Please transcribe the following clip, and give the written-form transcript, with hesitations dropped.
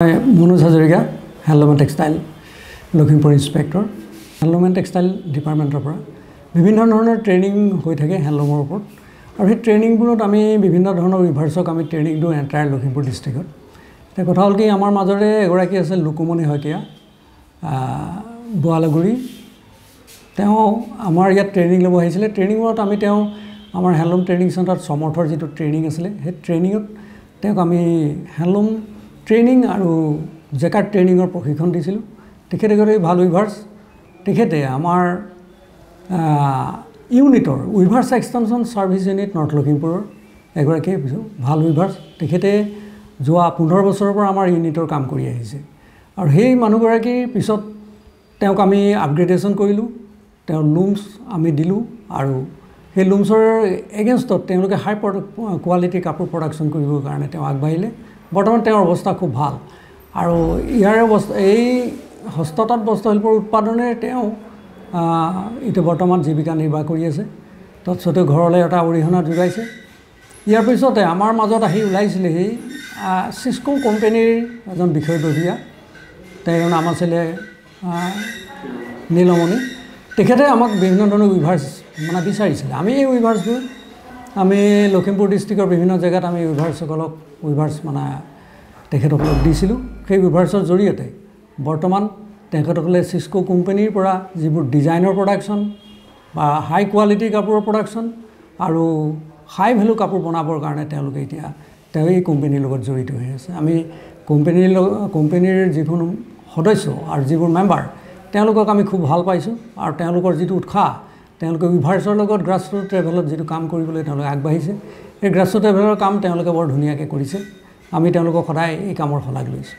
Manoj Hazarika, Handloom and Textile, Lakhimpur Inspector, Handloom and Textile Department of বিভিন্ন ধৰণৰ training হৈ থাকে হ্যান্ডলুমৰ ওপৰত আৰু এই ট্ৰেইনিংবোৰত আমি বিভিন্ন ধৰণৰ ৰিভাৰ্সক আমি ট্ৰেইনিং দিওঁ এন্টায়াৰ লখিমপুৰ ডিস্ট্ৰিক্টত এটা কথা হ'ল কি আমাৰ মাজৰে এগৰাকী আছে লুকুমনি হয়কিয়া বুৱালাগুৰি তেওঁ আমাৰ ইয়াত ট্ৰেইনিং ল'ব আহিছিল ট্ৰেইনিংত আমি তেওঁ আমাৰ হ্যান্ডলুম ট্ৰেইনিং চেণ্টাৰত সমৰ্থৰ যেটো ট্ৰেইনিং আছিল সেই ট্ৰেইনিংত তেওঁক আমি হ্যান্ডলুম ট্ৰেইনিং আৰু জেকাৰ্ড ট্ৰেইনিংৰ প্ৰশিক্ষণ দিছিল তেখেতে ভাল উইভাৰ্স তেখেতে আমাৰ ইউনিটৰ উইভাৰ্স এক্সটেনশন সাৰ্ভিস ইউনিট নৰ্থ লখিমপুৰৰ এগৰাকী ভাল উইভাৰ্স তেখেতে যোৱা 15 বছৰৰ পৰা আমাৰ ইউনিটৰ কাম কৰি আহিছে আৰু সেই মানুহগৰাকীৰ পিছত তেওঁক আমি আপগ্ৰেডেশন কৰিলো তেওঁ লুমছ আমি দিলো আৰু সেই লুমছৰ এগেইনষ্টত তেওঁলোকে হাই কোৱালিটি কাপোৰ প্ৰডাকশন কৰিবৰ কাৰণে তেওঁ আগবাঢ়িলে বৰ্তমান তেওঁৰ অৱস্থা খুব ভাল আৰু ইয়াৰ অৱস্থা এই হস্ততাঁত বস্ত্ৰশিল্পৰ উৎপাদনেৰে তেওঁ ইটো বৰ্তমান জীৱিকা নিৰ্বাহ কৰি আছে তৎসত্ত্বেও ঘৰলৈ এটা অৰিহণা যোগাইছে ইয়াৰ পিছতে আমাৰ মাজত আহি ওলাইছিল সেই সিস্কো কোম্পানীৰ এজন বিষয়ববীয়া তেওঁৰ নাম আছিল নীলমণি তেখেতে আমাক বিভিন্ন ধৰণৰ উইভাৰ্স মানে বিচাৰিছিল আমি এই উইভাৰ্সবোৰ আমি লখিমপুৰ ডিস্ট্ৰিক্টৰ বিভিন্ন জায়গাত আমি উইভাৰ্সকলক উইভাৰ্স মানে তেখেতসকলক দিছিলো সেই উইভাৰ্সৰ জৰিয়তে বৰ্তমান তেখেতসকলে সিস্কো কোম্পানীৰ পৰা যিবোৰ ডিজাইনৰ প্ৰডাকশন বা হাই কোৱালিটি কাপোৰৰ প্ৰডাকশন আৰু হাই ভ্যালু কাপোৰ বনাবৰ কাৰণে তেওঁলোকে এতিয়া এই কোম্পানীৰ লগত জড়িত হৈ আছে আমি কোম্পানীৰ যিবোৰ সদস্য আৰু যিবোৰ মেম্বাৰ তেওঁলোকক আমি খুব ভাল পাইছো আৰু তেওঁলোকৰ যিটো উৎসাহ তেওঁলোকে উইভাৰ্সৰ লগত গ্ৰাছৰুট লেভেলত যিটো কাম কৰিবলৈ তেওঁলোকে আগবাঢ়িছে এই গ্ৰাছৰুট লেভেলৰ কাম তেওঁলোকে বৰ ধুনীয়াকৈ কৰিছে আমি তেওঁলোকক সদায় এই কামৰ শলাগ লৈছো